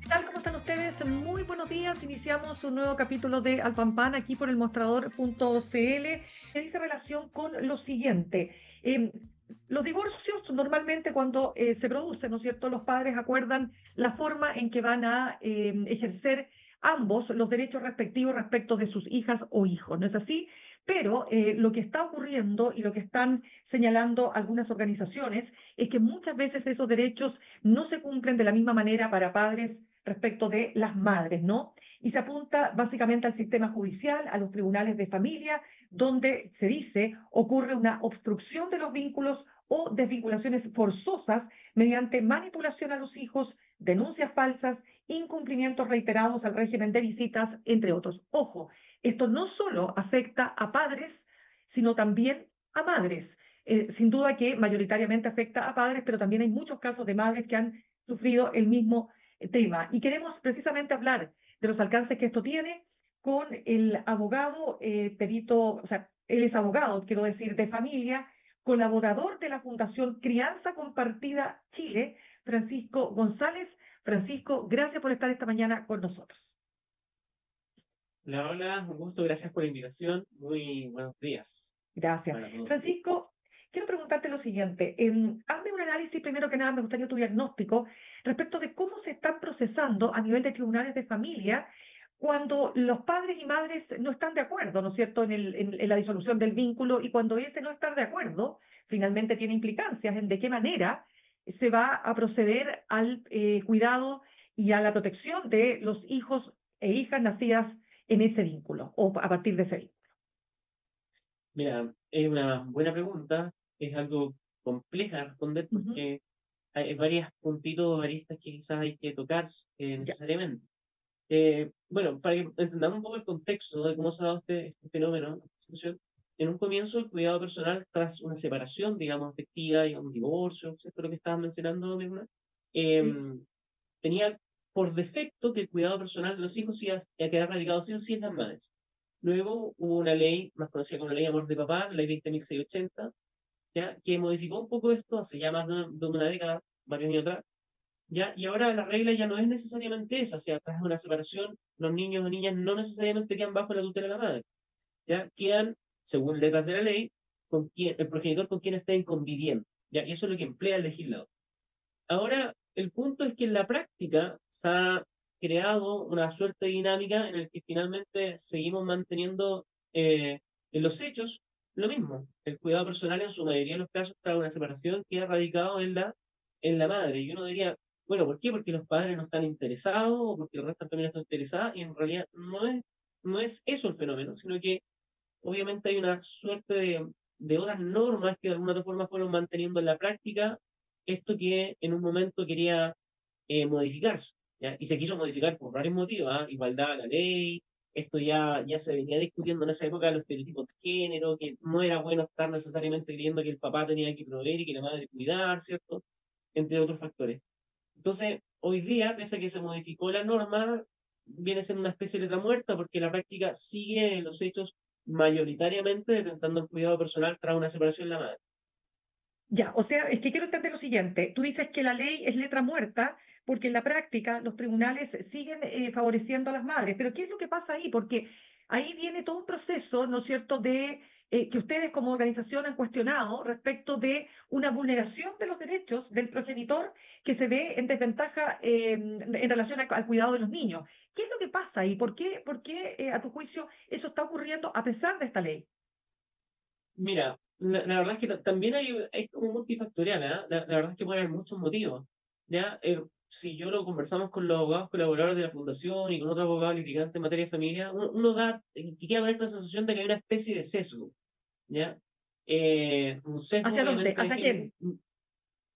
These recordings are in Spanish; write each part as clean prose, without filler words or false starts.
Tal? ¿Cómo están ustedes? Muy buenos días. Iniciamos un nuevo capítulo de Al Pan Pan aquí por el mostrador.cl que dice relación con lo siguiente. Eh, los divorcios normalmente cuando se producen, ¿no es cierto? Los padres acuerdan la forma en que van a ejercer ambos los derechos respectivos respecto de sus hijas o hijos, ¿no es así? Pero lo que está ocurriendo y lo que están señalando algunas organizaciones es que muchas veces esos derechos no se cumplen de la misma manera para padres respecto de las madres, ¿no? Y se apunta básicamente al sistema judicial, a los tribunales de familia, donde se dice ocurre una obstrucción de los vínculos o desvinculaciones forzosas mediante manipulación a los hijos, denuncias falsas, incumplimientos reiterados al régimen de visitas, entre otros. Ojo, esto no solo afecta a padres, sino también a madres. Sin duda que mayoritariamente afecta a padres, pero también hay muchos casos de madres que han sufrido el mismo tema. Y queremos precisamente hablar de los alcances que esto tiene con el abogado perito, o sea, él es abogado, quiero decir, de familia, colaborador de la Fundación Crianza Compartida Chile, Francisco González. Francisco, gracias por estar esta mañana con nosotros. Hola, hola, un gusto, gracias por la invitación. Muy buenos días Gracias. para todos. Francisco, quiero preguntarte lo siguiente. Hazme un análisis, primero que nada, me gustaría tu diagnóstico respecto de cómo se están procesando a nivel de tribunales de familia cuando los padres y madres no están de acuerdo, ¿no es cierto?, en la disolución del vínculo y cuando ese no estar de acuerdo finalmente tiene implicancias en de qué manera se va a proceder al cuidado y a la protección de los hijos e hijas nacidas en ese vínculo o a partir de ese vínculo. Mira, es una buena pregunta, es algo compleja de responder Ujú. porque hay varios puntitos, aristas que quizás hay que tocar Ya. necesariamente. Bueno, para que entendamos un poco el contexto de cómo se ha dado este fenómeno, esta situación, en un comienzo el cuidado personal tras una separación, digamos, afectiva, y un divorcio, ¿cierto? Lo que estabas mencionando, Mirna, Sí. eh, tenía por defecto que el cuidado personal de los hijos iba a quedar radicado sí o sí en las madres. Luego hubo una ley, más conocida como la ley Amor de Papá, la ley 20.680, ¿ya? Que modificó un poco esto hace ya más de una década, varios años atrás, ¿ya? Y ahora la regla ya no es necesariamente esa, o sea, tras una separación, los niños o niñas no necesariamente quedan bajo la tutela de la madre, ¿ya? Quedan, según letras de la ley, el progenitor con quien estén conviviendo, ¿ya? Y eso es lo que emplea el legislador. Ahora, el punto es que en la práctica se ha creado una suerte de dinámica en la que finalmente seguimos manteniendo en los hechos lo mismo. El cuidado personal en su mayoría de los casos tras una separación queda radicado en la madre. Y uno diría, bueno, ¿por qué? Porque los padres no están interesados o porque el resto también está interesada y en realidad no es eso el fenómeno, sino que obviamente hay una suerte de otras normas que de alguna otra forma fueron manteniendo en la práctica esto que en un momento quería modificarse, ¿ya? Y se quiso modificar por varios motivos, ¿ah? Igualdad a la ley, esto ya se venía discutiendo en esa época los estereotipos de género, que no era bueno estar necesariamente creyendo que el papá tenía que proveer y que la madre cuidar, ¿cierto? Entre otros factores. Entonces, hoy día, pese a que se modificó la norma, viene a ser una especie de letra muerta porque la práctica sigue en los hechos mayoritariamente detentando el cuidado personal tras una separación de la madre. Ya, o sea, es que quiero entender lo siguiente. Tú dices que la ley es letra muerta porque en la práctica los tribunales siguen favoreciendo a las madres, pero ¿qué es lo que pasa ahí? Porque ahí viene todo un proceso, ¿no es cierto?, de que ustedes como organización han cuestionado respecto de una vulneración de los derechos del progenitor que se ve en desventaja en relación al cuidado de los niños. ¿Qué es lo que pasa ahí? ¿Por qué, a tu juicio, eso está ocurriendo a pesar de esta ley? Mira, la verdad es que también hay como multifactorial, ¿ah? La verdad es que puede haber muchos motivos. ¿Ya? Si yo lo conversamos con los abogados colaboradores de la fundación y con otros abogados litigantes en materia de familia, uno que queda con esta sensación de que hay una especie de sesgo. ¿Ya? Un sesgo ¿Hacia dónde? obviamente de ¿Hacia que quién?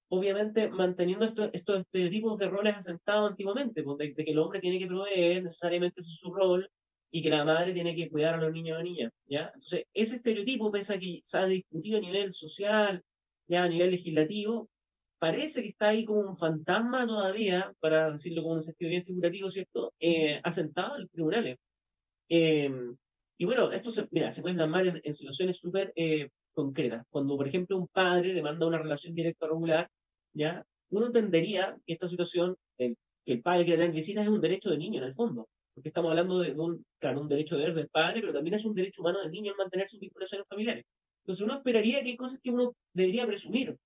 obviamente manteniendo estos estereotipos de roles asentados antiguamente, pues, de que el hombre tiene que proveer, necesariamente ese es su rol, y que la madre tiene que cuidar a los niños o niñas, ¿ya? Entonces, ese estereotipo, pese a que se ha discutido a nivel social, ya a nivel legislativo, parece que está ahí como un fantasma todavía, para decirlo como un sentido bien figurativo, ¿cierto? Asentado en los tribunales. Eh, y bueno, mira, se puede plasmar en situaciones súper concretas. Cuando, por ejemplo, un padre demanda una relación directa o regular, ¿ya? Uno entendería que esta situación, que el padre quiera tener visitas es un derecho del niño en el fondo, porque estamos hablando de claro, un derecho de ver del padre, pero también es un derecho humano del niño en mantener sus vinculaciones familiares. Entonces uno esperaría que hay cosas que uno debería presumir,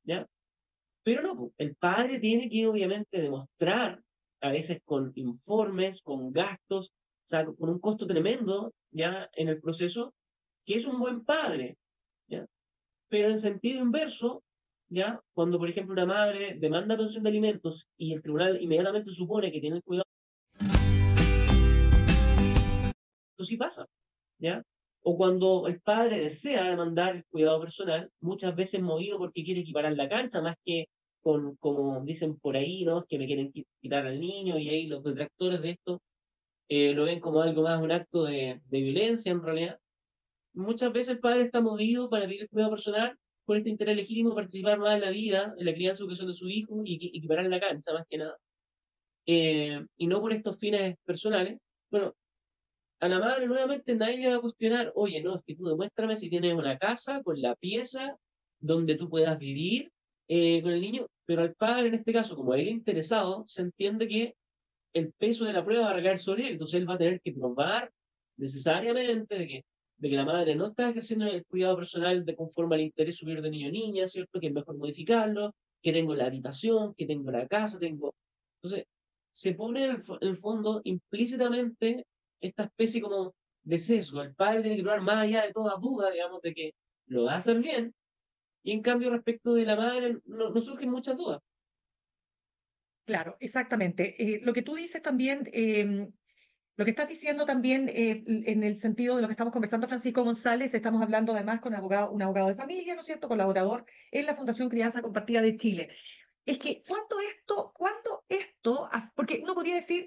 ¿ya? Pero no, po, el padre tiene que obviamente demostrar, a veces con informes, con gastos, o sea, con un costo tremendo ya en el proceso, que es un buen padre, ¿ya? Pero en sentido inverso, ¿ya? Cuando, por ejemplo, una madre demanda pensión de alimentos y el tribunal inmediatamente supone que tiene el cuidado, eso sí pasa, ¿ya? O cuando el padre desea demandar el cuidado personal, muchas veces movido porque quiere equiparar la cancha, más que con, como dicen por ahí, ¿no? Que me quieren quitar al niño, y ahí los detractores de esto lo ven como algo más, un acto de violencia en realidad. Muchas veces el padre está movido para pedir el cuidado personal por este interés legítimo de participar más en la vida, en la crianza y educación de su hijo y equiparar la cancha, más que nada. Y no por estos fines personales. Bueno, a la madre nuevamente nadie le va a cuestionar, oye, no, es que tú demuéstrame si tienes una casa con la pieza donde tú puedas vivir con el niño, pero al padre en este caso, como él interesado, se entiende que el peso de la prueba va a recaer sobre él, entonces él va a tener que probar necesariamente de que la madre no está ejerciendo el cuidado personal de conforme al interés superior de niño o niña, ¿cierto? Que es mejor modificarlo, que tengo la habitación, que tengo la casa, tengo... Entonces, se pone en el fondo implícitamente esta especie como de sesgo. El padre tiene que probar más allá de toda duda, digamos, de que lo va a hacer bien, y en cambio respecto de la madre no surgen muchas dudas. Claro, exactamente. Lo que tú dices también, lo que estás diciendo también en el sentido de lo que estamos conversando, Francisco González, estamos hablando además con un abogado de familia, ¿no es cierto?, colaborador en la Fundación Crianza Compartida de Chile. Es que porque uno podría decir,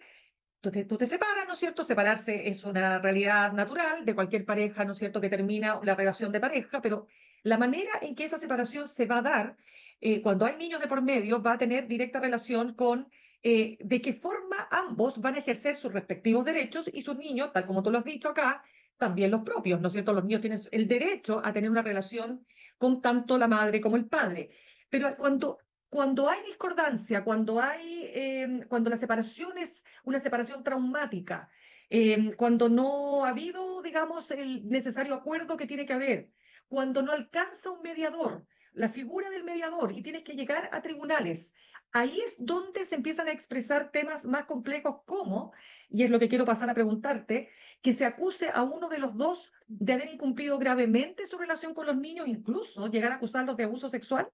tú te separas, ¿no es cierto? Separarse es una realidad natural de cualquier pareja, ¿no es cierto?, que termina la relación de pareja, pero la manera en que esa separación se va a dar, cuando hay niños de por medio, va a tener directa relación con de qué forma ambos van a ejercer sus respectivos derechos y sus niños, tal como tú lo has dicho acá, también los propios, ¿no es cierto? Los niños tienen el derecho a tener una relación con tanto la madre como el padre. Pero cuando hay discordancia, cuando la separación es una separación traumática, cuando no ha habido, digamos, el necesario acuerdo que tiene que haber, cuando no alcanza un mediador, la figura del mediador, y tienes que llegar a tribunales, ahí es donde se empiezan a expresar temas más complejos como, y es lo que quiero pasar a preguntarte, que se acuse a uno de los dos de haber incumplido gravemente su relación con los niños, incluso llegar a acusarlos de abuso sexual.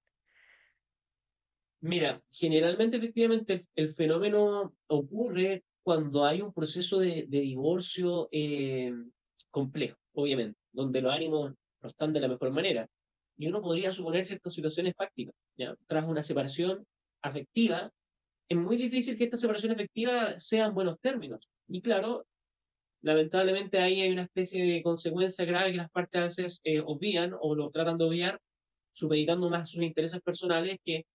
Mira, generalmente efectivamente el fenómeno ocurre cuando hay un proceso de divorcio complejo, obviamente, donde los ánimos no están de la mejor manera. Y uno podría suponer ciertas situaciones fácticas, ¿ya? Tras una separación afectiva, es muy difícil que esta separación afectiva sea en buenos términos. Y claro, lamentablemente ahí hay una especie de consecuencia grave que las partes a veces obvian o lo tratan de obviar, supeditando más sus intereses personales, que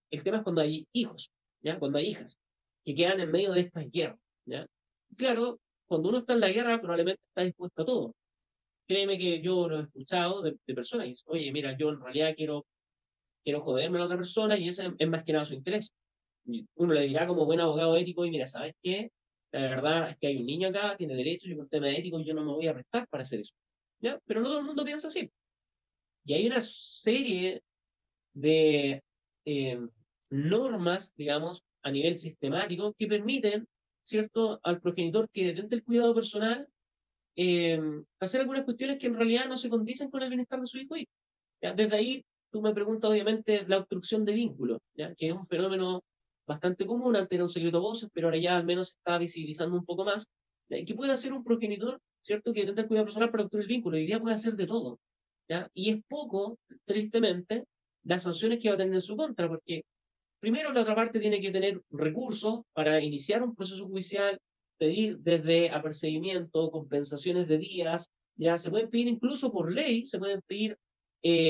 el tema es cuando hay hijos, ¿ya? Cuando hay hijas, que quedan en medio de esta guerra, ¿ya? Claro, cuando uno está en la guerra, probablemente está dispuesto a todo. Créeme que yo lo he escuchado de personas y dicen, oye, mira, yo en realidad quiero joderme a la otra persona y ese es más que nada su interés. Y uno le dirá como buen abogado ético, y mira, ¿sabes qué? La verdad es que hay un niño acá, tiene derechos y por un tema ético yo no me voy a arrestar para hacer eso. ¿Ya? Pero no todo el mundo piensa así. Y hay una serie de eh, normas, digamos, a nivel sistemático que permiten, ¿cierto?, al progenitor que detente el cuidado personal eh, hacer algunas cuestiones que en realidad no se condicen con el bienestar de su hijo. ¿Ya? Desde ahí, tú me preguntas, obviamente, la obstrucción de vínculos, ¿ya? Que es un fenómeno bastante común, antes era un secreto a voces, pero ahora ya al menos se está visibilizando un poco más. ¿Ya? ¿Qué puede hacer un progenitor, ¿cierto?, que detenta el cuidado personal para obstruir el vínculo? Hoy día puede hacer de todo. ¿Ya? Y es poco, tristemente, las sanciones que va a tener en su contra, porque primero la otra parte tiene que tener recursos para iniciar un proceso judicial, pedir desde apercibimiento, compensaciones de días, ya se pueden pedir incluso por ley, se pueden pedir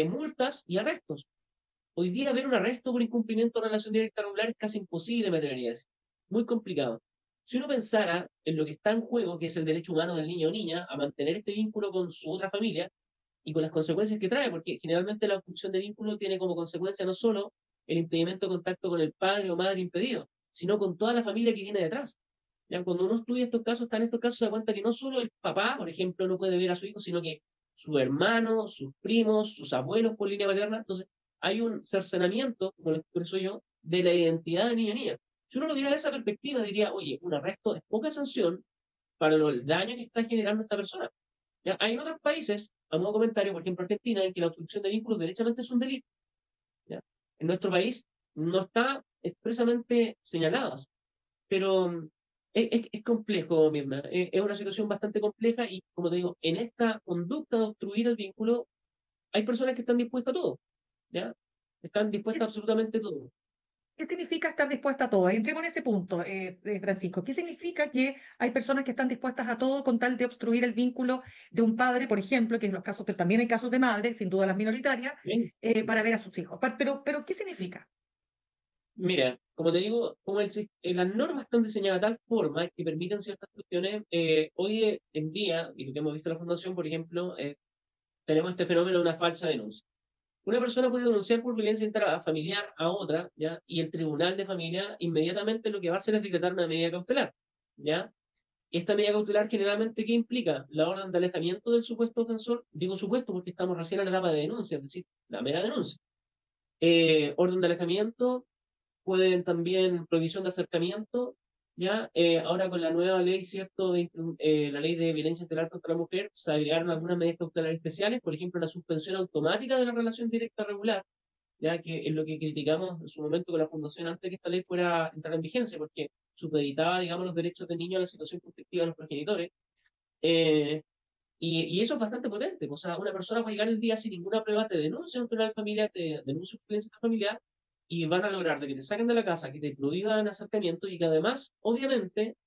multas y arrestos. Hoy día ver un arresto por incumplimiento de relación directa regular es casi imposible, me atrevería a decir. Muy complicado. Si uno pensara en lo que está en juego, que es el derecho humano del niño o niña a mantener este vínculo con su otra familia, y con las consecuencias que trae, porque generalmente la obstrucción de vínculo tiene como consecuencia no solo el impedimento de contacto con el padre o madre impedido, sino con toda la familia que viene detrás. ¿Ya? Cuando uno estudia estos casos, se da cuenta que no solo el papá, por ejemplo, no puede ver a su hijo, sino que su hermano, sus primos, sus abuelos por línea paterna. Entonces, hay un cercenamiento, como lo expreso yo, de la identidad de niño y niña. Si uno lo viera de esa perspectiva, diría, oye, un arresto es poca sanción para el daño que está generando esta persona. ¿Ya? Hay en otros países, a modo comentario, por ejemplo Argentina, en que la obstrucción de vínculos derechamente es un delito. ¿Ya? En nuestro país no está expresamente señaladas, pero es complejo, Mirna. Es una situación bastante compleja y, como te digo, en esta conducta de obstruir el vínculo, hay personas que están dispuestas a todo, ¿ya? Están dispuestas a absolutamente todo. ¿Qué significa estar dispuesta a todo? Entremos en ese punto, Francisco. ¿Qué significa que hay personas que están dispuestas a todo con tal de obstruir el vínculo de un padre, por ejemplo, que en los casos, pero también hay casos de madres, sin duda las minoritarias, Bien. para ver a sus hijos? Pero ¿qué significa? Mira, como te digo, como las normas están diseñadas de tal forma que permiten ciertas cuestiones, hoy en día, y lo que hemos visto en la Fundación, por ejemplo, tenemos este fenómeno de una falsa denuncia. Una persona puede denunciar por violencia intrafamiliar a otra, ¿ya? Y el tribunal de familia inmediatamente lo que va a hacer es decretar una medida cautelar, ¿ya? Esta medida cautelar generalmente, ¿qué implica? La orden de alejamiento del supuesto ofensor, digo supuesto porque estamos recién en la etapa de denuncia, es decir, la mera denuncia. Orden de alejamiento, pueden también prohibición de acercamiento, ¿ya? Ahora con la nueva ley, ¿cierto? La ley de violencia integral contra la mujer, se agregaron algunas medidas cautelares especiales, por ejemplo, la suspensión automática de la relación directa regular, ya que es lo que criticamos en su momento con la Fundación antes de que esta ley fuera a entrar en vigencia, porque supeditaba, digamos, los derechos de niños a la situación conflictiva de los progenitores. Eh, y eso es bastante potente. O sea, una persona puede llegar el día sin ninguna prueba, te denuncia en un tribunal familiar, te denuncia por violencia familiar, y van a lograr de que te saquen de la casa, que te prohíban acercamiento y que además, obviamente,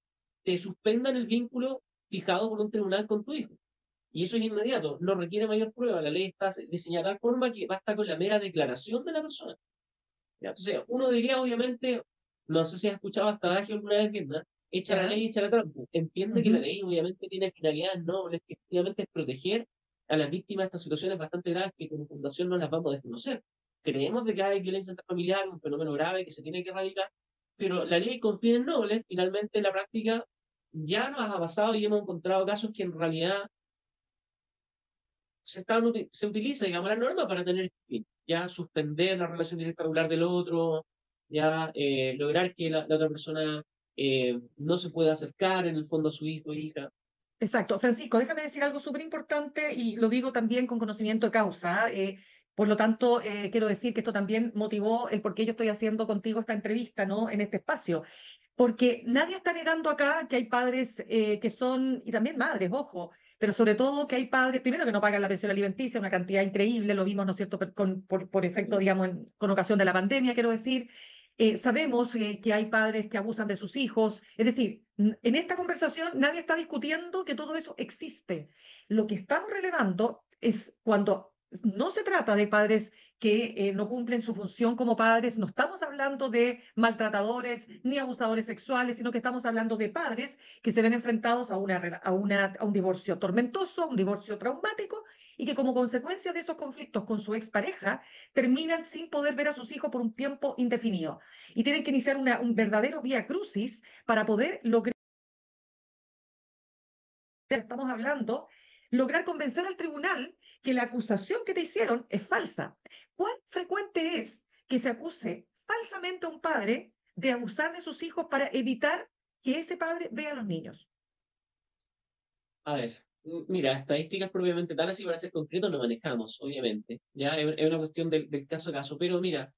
te suspendan el vínculo fijado por un tribunal con tu hijo. Y eso es inmediato, no requiere mayor prueba. La ley está diseñada de tal forma que basta con la mera declaración de la persona. ¿Ya? Entonces, uno diría, obviamente, no sé si has escuchado hasta adagio alguna vez, Mirna, echa la ¿Ya? ley, echa la trampa. Entiende que la Ujú. ley obviamente tiene finalidades nobles, que efectivamente es proteger a las víctimas de estas situaciones bastante graves que como fundación no las vamos a desconocer. Creemos de que hay violencia intrafamiliar, un fenómeno grave que se tiene que erradicar, pero la ley con fines nobles, finalmente en la práctica ya nos ha pasado y hemos encontrado casos que en realidad se utiliza, digamos, la norma para tener este fin, ya suspender la relación directa regular del otro, ya lograr que la otra persona no se pueda acercar en el fondo a su hijo o hija. Exacto. Francisco, déjame decir algo súper importante y lo digo también con conocimiento de causa. Por lo tanto, quiero decir que esto también motivó el por qué yo estoy haciendo contigo esta entrevista, ¿no? En este espacio. Porque nadie está negando acá que hay padres que son, y también madres, ojo, pero sobre todo que hay padres, primero que no pagan la pensión alimenticia, una cantidad increíble, lo vimos, ¿no es cierto?, por efecto, digamos, con ocasión de la pandemia, quiero decir. Sabemos que hay padres que abusan de sus hijos, es decir, en esta conversación nadie está discutiendo que todo eso existe. Lo que estamos relevando es cuando no se trata de padres que no cumplen su función como padres. No estamos hablando de maltratadores ni abusadores sexuales, sino que estamos hablando de padres que se ven enfrentados a un divorcio tormentoso, a un divorcio traumático, y que como consecuencia de esos conflictos con su expareja terminan sin poder ver a sus hijos por un tiempo indefinido. Y tienen que iniciar un verdadero vía crucis para poder lograr, estamos hablando, lograr convencer al tribunal que la acusación que te hicieron es falsa. ¿Cuán frecuente es que se acuse falsamente a un padre de abusar de sus hijos para evitar que ese padre vea a los niños? A ver, mira, estadísticas propiamente tales y para ser concreto no manejamos, obviamente. Ya es una cuestión del caso a caso. Pero mira,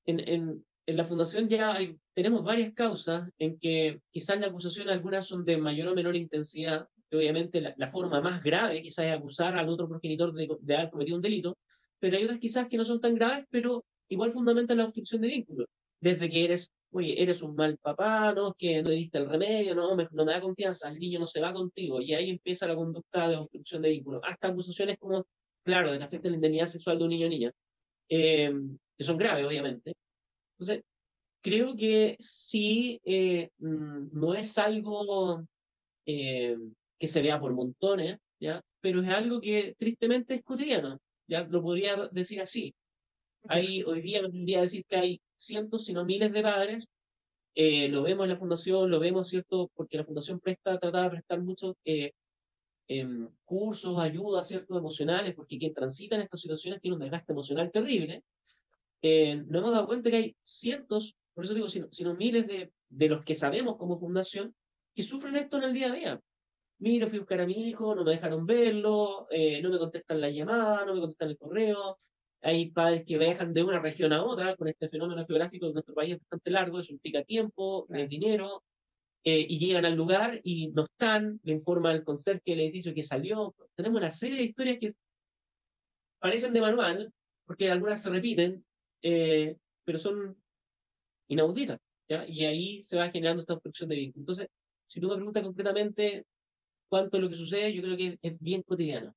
en la fundación ya tenemos varias causas en que quizás las acusaciones, algunas son de mayor o menor intensidad. Que obviamente la forma más grave quizás es acusar al otro progenitor de haber cometido un delito, pero hay otras quizás que no son tan graves, pero igual fundamentan la obstrucción de vínculos. Desde que eres, oye, eres un mal papá, ¿no? Que no le diste el remedio, no me da confianza, el niño no se va contigo, y ahí empieza la conducta de obstrucción de vínculos. Hasta acusaciones como, claro, de que afecta la indemnidad sexual de un niño o niña, eh, que son graves, obviamente. Entonces, creo que sí, no es algo eh, que se vea por montones, ¿ya? Pero es algo que tristemente es cotidiano, ya lo podría decir así. Ya. Hoy día me tendría decir que hay cientos, si no miles de padres lo vemos en la fundación, lo vemos, ¿cierto? Porque la fundación trata de prestar muchos cursos, ayudas, ¿cierto? Emocionales, porque quien transita en estas situaciones tiene un desgaste emocional terrible. Nos hemos dado cuenta que hay cientos, por eso digo, sino miles de los que sabemos como fundación, que sufren esto en el día a día. Mira, fui a buscar a mi hijo, no me dejaron verlo, no me contestan la llamada, no me contestan el correo. Hay padres que viajan de una región a otra con este fenómeno geográfico de nuestro país es bastante largo, eso implica tiempo, Claro. dinero, y llegan al lugar y no están, le informa al conserje del edificio que salió. Tenemos una serie de historias que parecen de manual, porque algunas se repiten, pero son inauditas, ¿ya? Y ahí se va generando esta obstrucción de vínculo. Entonces, si tú me preguntas concretamente cuánto es lo que sucede, yo creo que es bien cotidiano.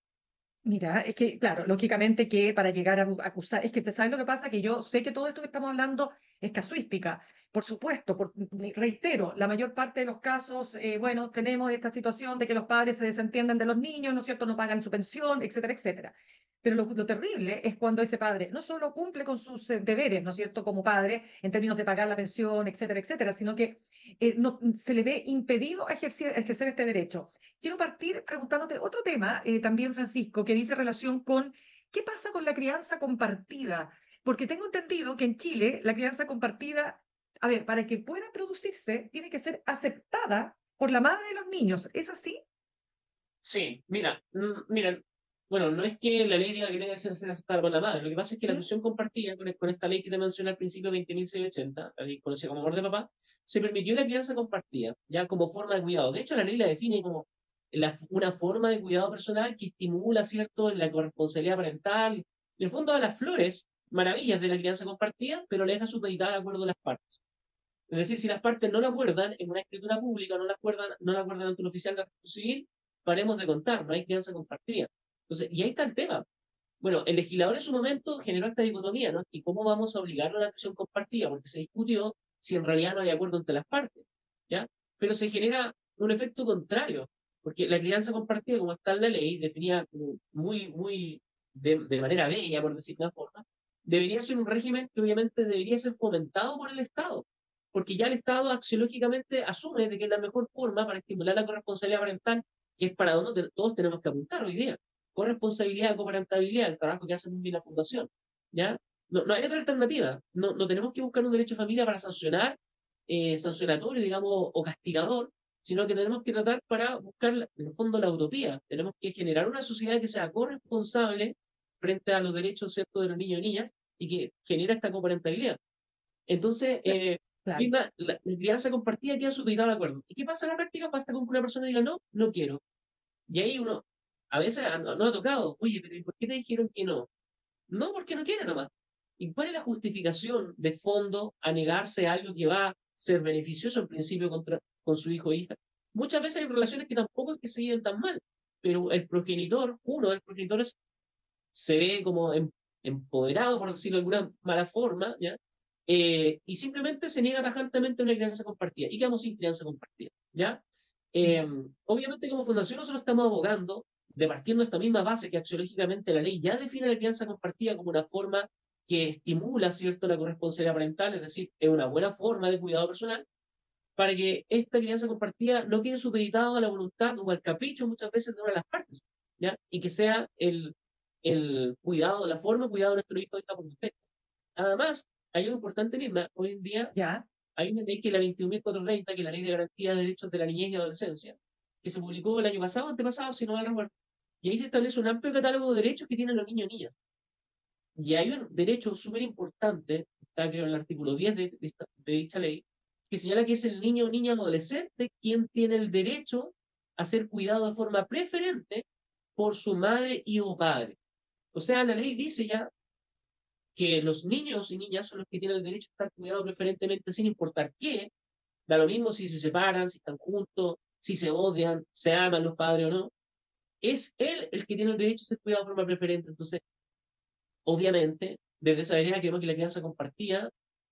Mira, es que, claro, lógicamente que para llegar a acusar, es que, ¿sabes lo que pasa? Que yo sé que todo esto que estamos hablando es casuística. Por supuesto, reitero, la mayor parte de los casos, bueno, tenemos esta situación de que los padres se desentienden de los niños, ¿no es cierto? No pagan su pensión, etcétera, etcétera. Pero lo terrible es cuando ese padre no solo cumple con sus deberes, ¿no es cierto?, como padre, en términos de pagar la pensión, etcétera, etcétera, sino que se le ve impedido ejercer este derecho. Quiero partir preguntándote otro tema también, Francisco, que dice relación con qué pasa con la crianza compartida. Porque tengo entendido que en Chile la crianza compartida, a ver, para que pueda producirse, tiene que ser aceptada por la madre de los niños. ¿Es así? Sí, mira, bueno, no es que la ley diga que tenga que ser aceptada por la madre, lo que pasa es que la ¿Mm? cuestión compartida con esta ley que te mencioné al principio, 20.680, la ley conocida como amor de papá, se permitió la crianza compartida, ya como forma de cuidado. De hecho, la ley la define como una forma de cuidado personal que estimula, ¿cierto?, la corresponsabilidad parental, en el fondo a las flores, maravillas de la crianza compartida, pero le deja supeditada de acuerdo a las partes. Es decir, si las partes no la acuerdan en una escritura pública, no la acuerdan ante un oficial de registro civil, paremos de contar, no hay crianza compartida. Entonces, y ahí está el tema. Bueno, el legislador en su momento generó esta dicotomía, ¿no? ¿Y cómo vamos a obligarlo a la acción compartida? Porque se discutió si en realidad no hay acuerdo entre las partes, ¿ya? Pero se genera un efecto contrario, porque la crianza compartida, como está en la ley, definida como muy de manera bella, por decirlo de una forma, debería ser un régimen que obviamente debería ser fomentado por el Estado, porque ya el Estado axiológicamente asume de que es la mejor forma para estimular la corresponsabilidad parental, que es para donde todos tenemos que apuntar hoy día. Corresponsabilidad, coparentabilidad, el trabajo que hace muy bien la fundación, ¿ya? No hay otra alternativa. No tenemos que buscar un derecho de familia para sancionar, sancionatorio, digamos, o castigador, sino que tenemos que tratar para buscar, en el fondo, la utopía. Tenemos que generar una sociedad que sea corresponsable frente a los derechos, ¿cierto?, de los niños y niñas y que genera esta coparentabilidad. Entonces, Claro. la crianza compartida queda supeditada al acuerdo. ¿Y qué pasa en la práctica? Basta con que una persona diga, no, no quiero. Y ahí uno, a veces no ha tocado, oye, pero ¿y por qué te dijeron que no? No, porque no quiere nomás. ¿Y cuál es la justificación de fondo a negarse a algo que va a ser beneficioso en principio con su hijo o hija? Muchas veces hay relaciones que tampoco es que se lleven tan mal, pero el progenitor, uno de los progenitores, se ve como empoderado, por decirlo de alguna mala forma, ¿ya? Y simplemente se niega tajantemente a una crianza compartida. Y quedamos sin crianza compartida, ¿ya? Eh, Obviamente como fundación nosotros estamos abogando de partiendo de esta misma base que axiológicamente la ley ya define la crianza compartida como una forma que estimula, ¿cierto?, la corresponsabilidad parental, es decir, es una buena forma de cuidado personal, para que esta crianza compartida no quede supeditada a la voluntad o al capricho muchas veces de una de las partes, ¿ya? Y que sea el cuidado, la forma de cuidado de nuestro hijo está por defecto. Además, hay algo importante, misma, hoy en día Ya. hay una ley que es la 21.430, que es la Ley de Garantía de Derechos de la Niñez y Adolescencia, que se publicó el año pasado, antepasado, si no mal recuerdo. Y ahí se establece un amplio catálogo de derechos que tienen los niños y niñas. Y hay un derecho súper importante, está creo en el artículo 10 de dicha ley, que señala que es el niño o niña adolescente quien tiene el derecho a ser cuidado de forma preferente por su madre y o padre. O sea, la ley dice ya que los niños y niñas son los que tienen el derecho a estar cuidados preferentemente sin importar qué. Da lo mismo si se separan, si están juntos, si se odian, se aman los padres o no. Es él el que tiene el derecho a ser cuidado de forma preferente. Entonces, obviamente, desde esa vereda creemos que la crianza compartida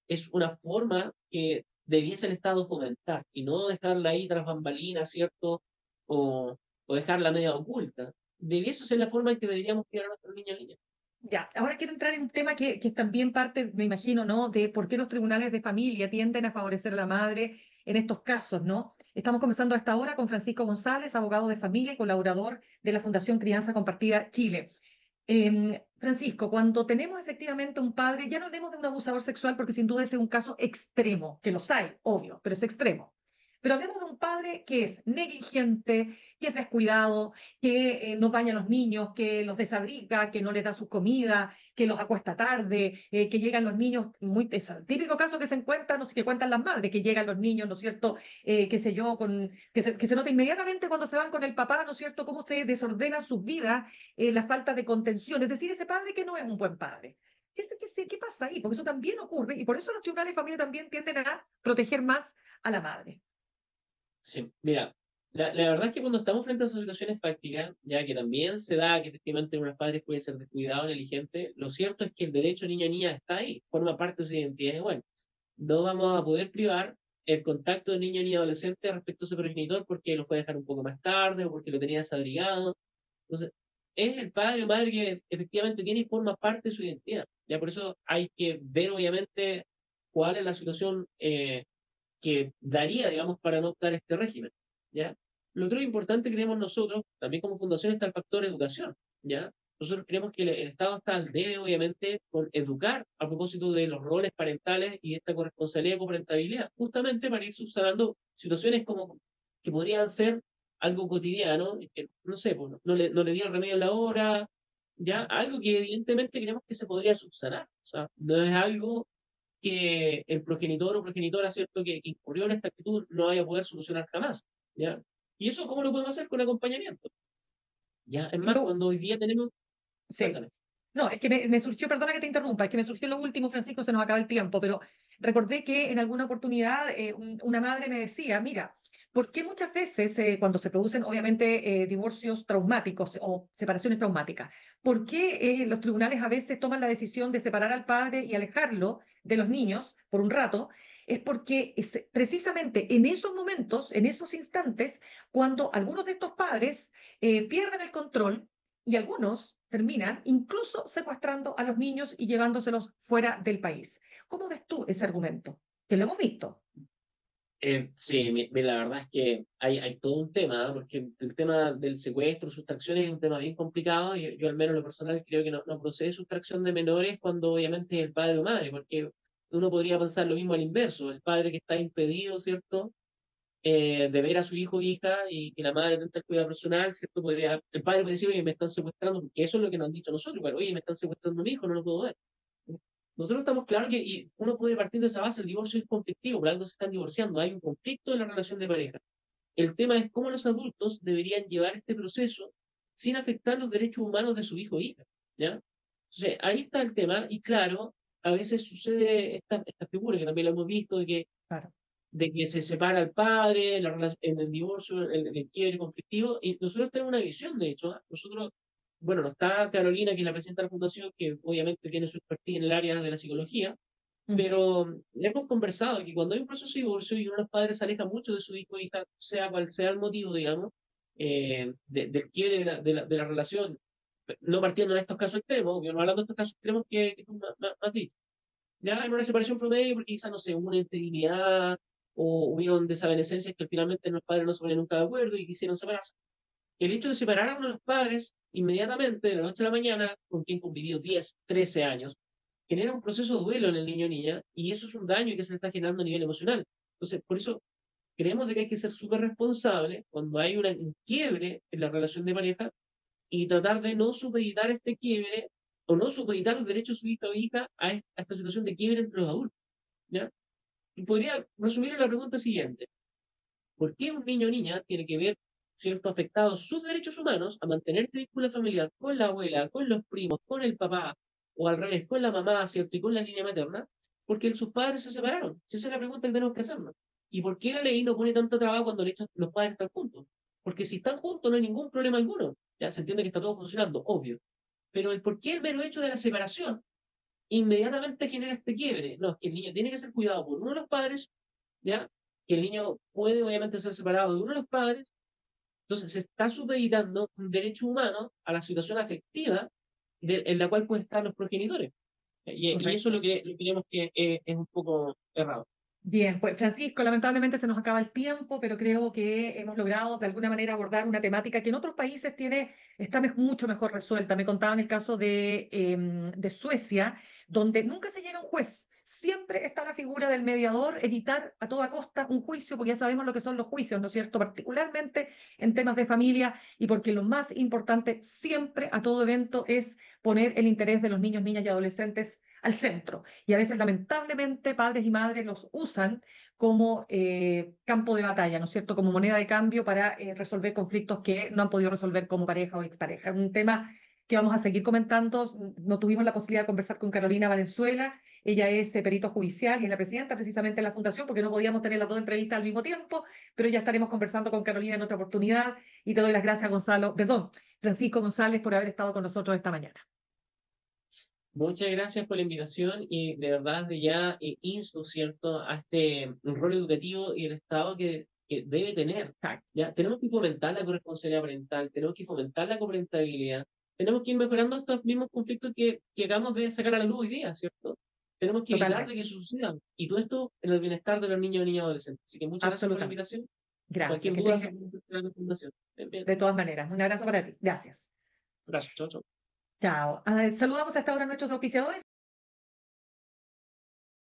es una forma que debiese el Estado fomentar y no dejarla ahí tras bambalinas, ¿cierto? O dejarla media oculta. Debiese ser la forma en que deberíamos criar a nuestros niños y niñas. Ya, ahora quiero entrar en un tema que es también parte, me imagino, ¿no? De por qué los tribunales de familia tienden a favorecer a la madre en estos casos, ¿no? Estamos conversando a esta hora con Francisco González, abogado de familia y colaborador de la Fundación Crianza Compartida Chile. Francisco, cuando tenemos efectivamente un padre, ya no hablemos de un abusador sexual porque sin duda ese es un caso extremo, que los hay, obvio, pero es extremo. Pero hablemos de un padre que es negligente, que es descuidado, que no baña a los niños, que los desabriga, que no les da su comida, que los acuesta tarde, que llegan los niños, muy, es el típico caso que se encuentra, no sé, que cuentan las madres, que llegan los niños, ¿no es cierto? Qué sé yo, que se nota inmediatamente cuando se van con el papá, ¿no es cierto? Cómo se desordenan sus vidas, la falta de contención, es decir, ese padre que no es un buen padre. ¿Qué pasa ahí? Porque eso también ocurre y por eso los tribunales de familia también tienden a proteger más a la madre. Sí, mira, la verdad es que cuando estamos frente a esas situaciones fácticas, ya que también se da que efectivamente unos padres puede ser descuidado, negligente, lo cierto es que el derecho niño-niña está ahí, forma parte de su identidad igual. No vamos a poder privar el contacto de niño ni adolescente respecto a su progenitor porque lo fue a dejar un poco más tarde o porque lo tenía desabrigado. Entonces, es el padre o madre que efectivamente tiene y forma parte de su identidad. Ya por eso hay que ver, obviamente, cuál es la situación que daría, digamos, para no optar este régimen. ¿Ya? Lo otro importante, creemos nosotros, también como fundación, está el factor educación. ¿Ya? Nosotros creemos que el Estado está al debe, obviamente, con educar a propósito de los roles parentales y de esta corresponsabilidad y coparentabilidad, justamente para ir subsanando situaciones como que podrían ser algo cotidiano, que, no sé, pues, no le dieron remedio en la hora, ya, algo que evidentemente creemos que se podría subsanar. O sea, no es algo que el progenitor o progenitora, ¿cierto?, que incurrió en esta actitud no vaya a poder solucionar jamás, ¿ya? ¿Y eso cómo lo podemos hacer? Con acompañamiento, ¿ya? Es más, Lo, cuando hoy día tenemos, sí. cuéntame. No, es que me surgió, perdona que te interrumpa, es que me surgió lo último, Francisco, se nos acaba el tiempo, pero recordé que en alguna oportunidad una madre me decía, mira, ¿por qué muchas veces cuando se producen, obviamente, divorcios traumáticos o separaciones traumáticas, ¿por qué los tribunales a veces toman la decisión de separar al padre y alejarlo de los niños por un rato? Es porque es precisamente en esos momentos, en esos instantes, cuando algunos de estos padres pierden el control y algunos terminan incluso secuestrando a los niños y llevándoselos fuera del país. ¿Cómo ves tú ese argumento? Que lo hemos visto. Sí, la verdad es que hay todo un tema, ¿no? Porque el tema del secuestro, sustracciones es un tema bien complicado y yo al menos en lo personal creo que no procede sustracción de menores cuando obviamente es el padre o madre, porque uno podría pensar lo mismo al inverso, el padre que está impedido, ¿cierto?, de ver a su hijo o hija y que la madre tenta el cuidado personal, ¿cierto? El padre puede decir, oye, me están secuestrando, porque eso es lo que nos han dicho nosotros, pero oye, me están secuestrando a mi hijo, no lo puedo ver. Nosotros estamos claros que y uno puede partir de esa base, el divorcio es conflictivo, por algo se están divorciando, hay un conflicto en la relación de pareja. El tema es cómo los adultos deberían llevar este proceso sin afectar los derechos humanos de su hijo o hija, ¿ya? Entonces, ahí está el tema, y claro, a veces sucede esta figura que también lo hemos visto, Claro. de que se separa el padre, en el divorcio, en el quiebre conflictivo, y nosotros tenemos una visión, de hecho, ¿ah? Nosotros, bueno, no está Carolina, que es la presidenta de la fundación, que obviamente tiene su expertise en el área de la psicología, Ujú. pero hemos conversado que cuando hay un proceso de divorcio y uno de los padres se aleja mucho de su hijo o hija, sea cual sea el motivo, digamos, del quiebre de la relación, no partiendo en estos casos extremos, yo no hablando de estos casos extremos que tú me has dicho, ya en una separación promedio, porque quizás, no sé, hubo una infidelidad o hubieron desavenencias que finalmente los padres no se ponían nunca de acuerdo y quisieron separarse. El hecho de separar a uno de los padres inmediatamente, de la noche a la mañana, con quien convivió 10 13 años, genera un proceso de duelo en el niño o niña y eso es un daño que se está generando a nivel emocional. Entonces, por eso creemos de que hay que ser súper responsable cuando hay un quiebre en la relación de pareja y tratar de no supeditar este quiebre o no supeditar los derechos de su hija o hija a esta situación de quiebre entre los adultos. ¿Ya? Y podría resumir en la pregunta siguiente. ¿Por qué un niño o niña tiene que ver, cierto, afectados sus derechos humanos a mantener este vínculo familiar con la abuela, con los primos, con el papá, o al revés, con la mamá, ¿cierto? Y con la línea materna, porque sus padres se separaron. Esa es la pregunta que tenemos que hacernos. ¿Y por qué la ley no pone tanto trabajo cuando de hecho los padres están juntos? Porque si están juntos no hay ningún problema alguno. Ya se entiende que está todo funcionando, obvio. Pero el por qué el mero hecho de la separación inmediatamente genera este quiebre. No, es que el niño tiene que ser cuidado por uno de los padres, ¿ya? Que el niño puede obviamente ser separado de uno de los padres, entonces se está supeditando un derecho humano a la situación afectiva en la cual pueden estar los progenitores. Y eso es Correcto. lo que vemos que es un poco errado. Bien, pues Francisco, lamentablemente se nos acaba el tiempo, pero creo que hemos logrado de alguna manera abordar una temática que en otros países está mucho mejor resuelta. Me contaban el caso de Suecia, donde nunca se llega a un juez. Siempre está la figura del mediador, evitar a toda costa un juicio, porque ya sabemos lo que son los juicios, ¿no es cierto? Particularmente en temas de familia y porque lo más importante siempre a todo evento es poner el interés de los niños, niñas y adolescentes al centro. Y a veces, lamentablemente, padres y madres los usan como campo de batalla, ¿no es cierto? Como moneda de cambio para resolver conflictos que no han podido resolver como pareja o expareja. Un tema que vamos a seguir comentando. No tuvimos la posibilidad de conversar con Carolina Valenzuela. Ella es perito judicial y es la presidenta precisamente de la fundación, porque no podíamos tener las dos entrevistas al mismo tiempo, pero ya estaremos conversando con Carolina en otra oportunidad. Y te doy las gracias, Gonzalo, perdón, Francisco González, por haber estado con nosotros esta mañana. Muchas gracias por la invitación y de verdad de ya insto, ¿cierto?, a este rol educativo y el Estado que debe tener. ¿Ya? Tenemos que fomentar la corresponsabilidad parental, tenemos que fomentar la coparentabilidad, tenemos que ir mejorando estos mismos conflictos que acabamos de sacar a la luz hoy día, ¿cierto? Tenemos que evitar de Totalmente. que sucedan. Y todo esto en el bienestar de los niños y niñas adolescentes. Así que muchas gracias por la Absolutamente. invitación. Gracias. Cualquier Que duda tenga, se puede contactar a la fundación. Bien, bien. de todas maneras, un abrazo para ti. Gracias. Gracias. Chao, chao. Chao. Saludamos a esta hora a nuestros auspiciadores.